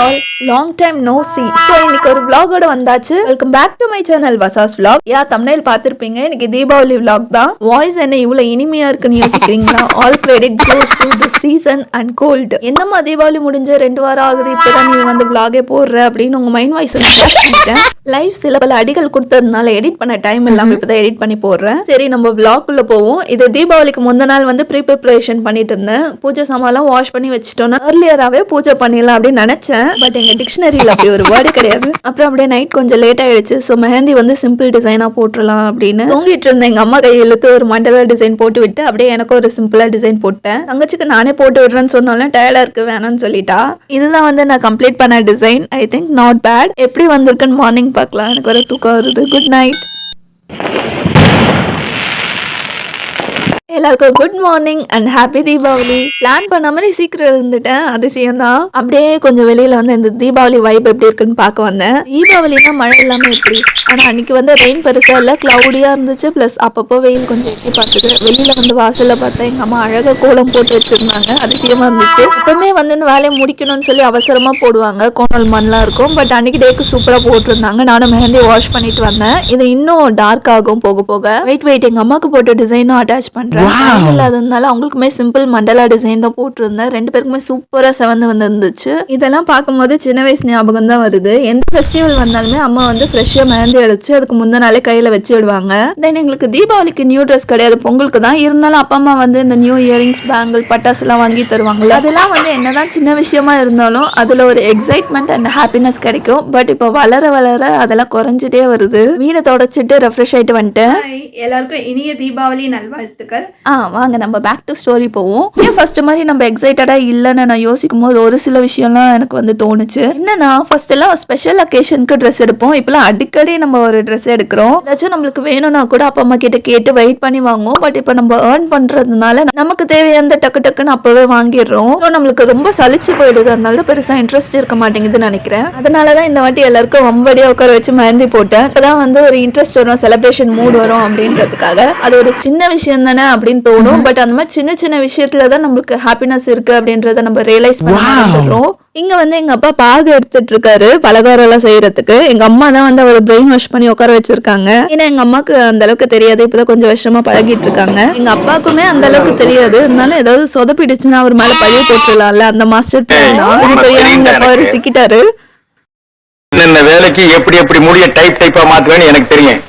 All long time no see. So இன்னைக்கு ஒரு vlog-ஓட வந்தாச்சு. Welcome back to my channel Vasas vlog. Thumbnail பார்த்திருப்பீங்க. இன்னைக்கு தீபாவளி vlog தான். வாய்ஸ் என்ன இவ்வளவு இனிமையா இருக்குன்னு யோசிக்கிறீங்களா? All credit goes to the season and cold. என்னம்மா தீபாவளி முடிஞ்ச 2 வாரம் ஆகுது, இப்பதான் நீ வந்து vlog-ஏ போடுற அப்படின்னு உங்க மைண்ட் வாய்ஸ் பண்ணிட்டேன். லைவ் சில பல அடிகள் கொடுத்ததுனால எடிட் பண்ண டைம் இல்லாம இப்பதான் எடிட் பண்ணி போடுறேன். சரி, நம்ம vlog-குள்ள போவோம். இது தீபாவளிக்கு முந்த நாள் வந்து ப்ரிப்பரேஷன் பண்ணிட்டு இருந்தேன். பூஜை சாமான்லாம் வாஷ் பண்ணி வச்சுட்டோம்னா ஏர்லியராகவே பூஜை பண்ணிடலாம் அப்படின்னு நினைச்சேன். பட் எங்க டிக்ஷனரியில் அப்படி ஒரு வேர்டு கிடையாது. அப்புறம் அப்படியே நைட் கொஞ்சம் லேட் ஆயிடுச்சு. ஸோ மெஹந்தி வந்து சிம்பிள் டிசைனா போட்டுடலாம் அப்படின்னு தூங்கிட்டு இருந்தேன். எங்க அம்மா கையை இழுத்து ஒரு மண்டல டிசைன் போட்டு விட்டு அப்படியே எனக்கு ஒரு சிம்பிளா டிசைன் போட்டேன். தங்கச்சிக்கு நானே போட்டு விடுறேன்னு சொன்னாலும் டயர்டா இருக்கு வேணாம்னு சொல்லிட்டா. இதுதான் வந்து நான் கம்ப்ளீட் பண்ண design. I think not bad. எப்படி வந்திருக்குன்னு மார்னிங் பார்க்கலாம். எனக்கு ஒரு தூக்கம் வருது. Good night. எல்லாருக்கும் good morning and happy Deepavali. Plan பண்ண மாதிரி சீக்கிரம் இருந்துட்டேன், அதிசயம் தான். அப்படியே கொஞ்சம் வெளியில வந்து இந்த தீபாவளி வைப் எப்படி இருக்குன்னு பார்க்க வந்தேன். தீபாவளினா மழை இல்லாம எப்படி, ஆனா அன்னைக்கு வந்து ரெயின் பெருசா இல்ல, கிளவுடியா இருந்துச்சு. பிளஸ் அப்பப்போ வெயில் கொஞ்சம் எட்டி பார்த்துது. வெளியில வந்து வாசல்ல பார்த்தா எங்க அம்மா அழகா கோலம் போட்டு வச்சிருந்தாங்க. அதிசயமா இருந்துச்சு. எப்பவுமே வந்து இந்த வேலையை முடிக்கணும்னு சொல்லி அவசரமா போடுவாங்க, கோணல் மண்லாம் இருக்கும். பட் அன்னைக்கு டேக்கு சூப்பரா போட்டிருந்தாங்க. நானும் மெஹந்தி வாஷ் பண்ணிட்டு வந்தேன். இது இன்னும் டார்க் ஆகும் போக போக. வெயிட் எங்க அம்மாக்கு போட்ட டிசைனும் அட்டாச் பண்றேன். இல்லாததுனால அவங்களுக்குமே சிம்பிள் மண்டலா டிசைன் தான் போட்டிருந்தேன். 2 பேருக்குமே சூப்பரா செவந்து வந்து இருந்துச்சு. இதெல்லாம் பார்க்கும்போது சின்ன வயசு ஞாபகம் தான் வருது. எந்த ஃபெஸ்டிவல் வந்தாலுமே அம்மா வந்து ஃப்ரெஷ்ஷா மெஹந்தி அடிச்சு அதுக்கு முந்தின நாளே கையில வச்சு விடுவாங்க. தென் எங்களுக்கு தீபாவளிக்கு நியூ ட்ரெஸ் கிடையாது, பொங்கலுக்கு தான். இருந்தாலும் அப்பா அம்மா வந்து இந்த நியூ இயரிங்ஸ், பேங்கிள், பட்டாசு எல்லாம் வாங்கி தருவாங்கல்ல. அதெல்லாம் வந்து என்னதான் சின்ன விஷயமா இருந்தாலும் அதுல ஒரு எக்ஸைட்மெண்ட் அண்ட் ஹாப்பினஸ் கிடைக்கும். பட் இப்போ வளர வளர அதெல்லாம் குறைஞ்சிட்டே வருது. வீடை தொடச்சிட்டு ரெஃப்ரெஷ் ஆயிட்டு வந்துட்டேன். எல்லாருக்கும் இனிய தீபாவளி நல்வாழ்த்துக்கள். வாங்க நம்ம பேக் டு ஸ்டோரி போவோம். ஏன் ஃபர்ஸ்ட் மாதிரி நம்ம எக்ஸைட்டடா இல்லைன்னு நான் யோசிக்கும் போது ஒரு சில விஷயம்லாம் எனக்கு வந்து தோணுச்சு. என்னன்னா ஃபர்ஸ்ட் எல்லாம் ஸ்பெஷல் அக்கேஷனுக்கு ட்ரெஸ் எடுப்போம். இப்பெல்லாம் அடிக்கடி நம்ம ஒரு ட்ரெஸ் எடுக்கிறோம். ஏதாச்சும் நம்மளுக்கு வேணும்னா கூட அப்பா அம்மா கிட்ட கேட்டு வெயிட் பண்ணி வாங்குவோம். பட் இப்போ நம்ம ஏர்ன் பண்றதுனால நமக்கு தேவையான டக்கு டக்குன்னு அப்பவே வாங்கிடுறோம். ஸோ நம்மளுக்கு ரொம்ப சலிச்சு போயிடுது. அதனால பெருசா இன்ட்ரெஸ்ட் இருக்க மாட்டேங்குதுன்னு நினைக்கிறேன். அதனாலதான் இந்த வாட்டி எல்லாருக்கும் வம்படியா உட்கார வச்சு மெஹந்தி போட்டேன். அப்பதான் வந்து ஒரு இன்ட்ரெஸ்ட் வரும், செலிப்ரேஷன் மூட் வரும் அப்படின்றதுக்காக. அது ஒரு சின்ன விஷயம் தானே அப்படின்னு தோணும். பட் அந்த மாதிரி சின்ன சின்ன விஷயத்துல தான் நம்மளுக்கு ஹாப்பினஸ் இருக்கு அப்படின்றத நம்ம ரியலைஸ் பண்ணிடுறோம். இங்க வந்து எங்க அப்பா பாகு எடுத்துட்டு இருக்காரு பலகாரம் எல்லாம் செய்யறதுக்கு. எங்க அம்மா தான் வந்து அவர் பிரெயின் வாஷ் பண்ணி உட்கார வச்சிருக்காங்க. ஏன்னா எங்க அம்மாக்கு அந்த அளவுக்கு தெரியாது, இப்பதான் கொஞ்சம் வருஷமா பழகிட்டு இருக்காங்க. எங்க அப்பாவுக்குமே அந்த அளவுக்கு தெரியாது. இருந்தாலும் ஏதாவது சொதப்பிடுச்சுன்னா அவர் மேல பழைய போட்டுடலாம்ல, அந்த மாஸ்டர் எங்க அப்பா சிக்கிட்டாரு. இந்த வேலைக்கு எப்படி எப்படி முடிய டைப்பா மாத்துவேன்னு எனக்கு தெரியும்.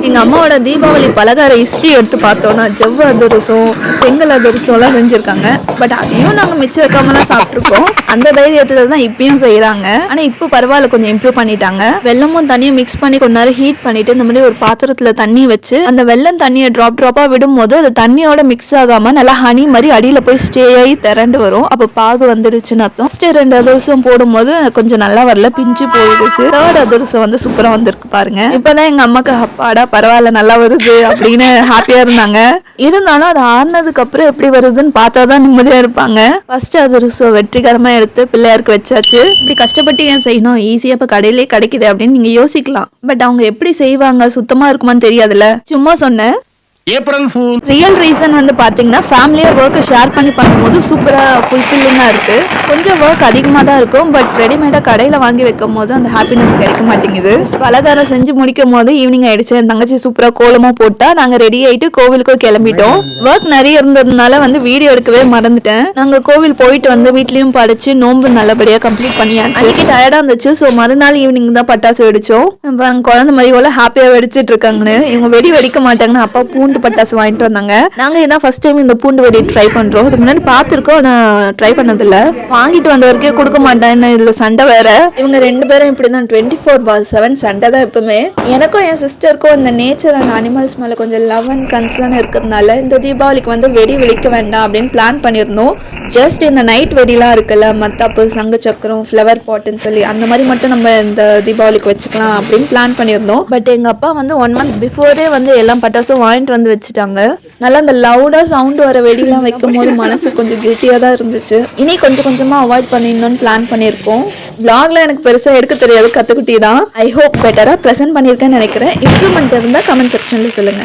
எங்க அம்மாவோட தீபாவளி பலகார ஹிஸ்டரி எடுத்து பார்த்தோம்னா ஜவ்வு அதிரசம், செங்கல் அதிரசம் எல்லாம் செஞ்சிருக்காங்க. பட் அதையும் நாங்க மிச்சம் வைக்காமலாம் சாப்பிட்டுருக்கோம். அந்த தைரியத்துல தான் இப்பயும் செய்யறாங்க. ஆனா இப்போ பரவாயில்ல, கொஞ்சம் இம்ப்ரூவ் பண்ணிட்டாங்க. வெள்ளமும் தண்ணியும் மிக்ஸ் பண்ணி கொஞ்ச நேரம் ஹீட் பண்ணிட்டு இந்த மாதிரி ஒரு பாத்திரத்துல தண்ணி வச்சு அந்த வெள்ளம் தண்ணியை ட்ராப்பா விடும் போது அது தண்ணியோட மிக்ஸ் ஆகாம நல்லா ஹனி மாதிரி அடியில போய் ஸ்டே ஆகி திரண்டு வரும். அப்ப பாகு வந்துடுச்சுன்னு அர்த்தம். 2 அதிரசம் போடும் போது கொஞ்சம் நல்லா வரல, பிஞ்சு போயிடுச்சு. 3rd அதிரசம் வந்து சூப்பரா வந்திருக்கு பாருங்க. இப்பதான் எங்க அம்மாக்கு அப்பாடா பரவாயில்ல நல்லா வருது அப்படின்னு ஹாப்பியா இருந்தாங்க. இருந்தாலும் அது ஆறுனதுக்கு அப்புறம் எப்படி வருதுன்னு பார்த்தாதான் நிம்மதியா இருப்பாங்க. ஃபர்ஸ்ட் அதிரசம் வெற்றிகரமா எடுத்து பிள்ளையாருக்கு வச்சாச்சு. இப்படி கஷ்டப்பட்டு ஏன் செய்யணும், ஈஸியா இப்ப கடையிலே கிடைக்குது அப்படின்னு நீங்க யோசிக்கலாம். பட் அவங்க எப்படி செய்வாங்க, சுத்தமா இருக்குமான்னு தெரியாதுல்ல, சும்மா சொன்னேன். ரியல் ரீசன் வந்து பாத்தீங்கன்னா ஃபேமிலியா ஒர்க்கை ஷேர் பண்ணி பண்ணும்போது சூப்பரா ஃபுல்ஃபில்லிங்கா இருக்கு. கொஞ்சம் ஒர்க் அதிகமா தான் இருக்கும். பட் ரெடிமேடா கடையில வாங்கி வைக்கும் போது அந்த ஹாப்பினஸ் கிடைக்க மாட்டேங்குது. பலகாரம் செஞ்சு முடிக்கும் போது ஈவினிங் ஆயிடுச்சு. என் தங்கச்சி சூப்பரா கோலமா போட்டா. நாங்க ரெடி ஆயிட்டு கோவிலுக்கும் கிளம்பிட்டோம். ஒர்க் நிறைய இருந்ததுனால வந்து வீடியோ எடுக்கவே மறந்துட்டேன். நாங்க கோவில் போயிட்டு வந்து வீட்லயும் படிச்சு நோன்பு நல்லபடியா கம்ப்ளீட் பண்ணியாச்சு. அன்னைக்கு டயர்டா இருந்துச்சு. ஸோ மறுநாள் ஈவினிங் தான் பட்டாசு வெடிச்சோம். குழந்தை மாதிரி போல ஹாப்பியா வெடிச்சிட்டு இருக்காங்கன்னு. இவங்க வெடி வெடிக்க மாட்டாங்கன்னு அப்பா பூண்டு பட்டாசு வாங்கிட்டு வந்தாங்க. நாங்க இதான் ஃபர்ஸ்ட் டைம் இந்த பூண்டு வெடி ட்ரை பண்றோம். இதுக்கு முன்னாடி பார்த்திருக்கோம், ஆனா ட்ரை பண்ணதில்ல. வாங்கிட்டு வந்த வரைக்கும் கொடுக்க மாட்டேன்னு இதுல சண்டை வேற. இவங்க 2 பேரும் இப்படிதான் 24/7 சண்டை தான் எப்பவுமே. எனக்கும் என் சிஸ்டருக்கும் இந்த நேச்சர் அண்ட் அனிமல்ஸ் மேல கொஞ்சம் லவ் அண்ட் கன்சர்ன் இருக்கிறதுனால இந்த தீபாவளிக்கு வந்து வெடி வெடிக்க வேண்டாம் அப்படின்னு பிளான் பண்ணியிருந்தோம். ஜஸ்ட் இந்த நைட் வெடிலாம் இருக்குல்ல, மத்தாப்பு, சங்கு சக்கரம், ஃப்ளவர் பாட்டுன்னு சொல்லி அந்த மாதிரி மட்டும் நம்ம இந்த தீபாவளிக்கு வச்சுக்கலாம் அப்படின்னு பிளான் பண்ணியிருந்தோம். பட் எங்க அப்பா வந்து 1 month பிஃபோரே வந்து எல்லாம் பட்டாசும் வாங்கிட்டு வந்து வச்சுட்டாங்க. நல்லா அந்த லவுடா சவுண்ட் வர வெடிலாம் வைக்கும் போது மனசு கொஞ்சம் கில்ட்டியா தான் இருந்துச்சு. இனி கொஞ்சம் கொஞ்சமா அவாய்ட் பண்ணிடணும்னு பிளான் பண்ணியிருக்கோம். vlogல எனக்கு பெருசா எடுக்க தெரியாது, கத்துக்குட்டி தான். ஐ ஹோப் பெட்டரா ப்ரெசென்ட் பண்ணியிருக்கேன்னு நினைக்கிறேன். இம்ப்ரூவ்மெண்ட் இருந்தா கமெண்ட் செக்ஷன்ல சொல்லுங்க.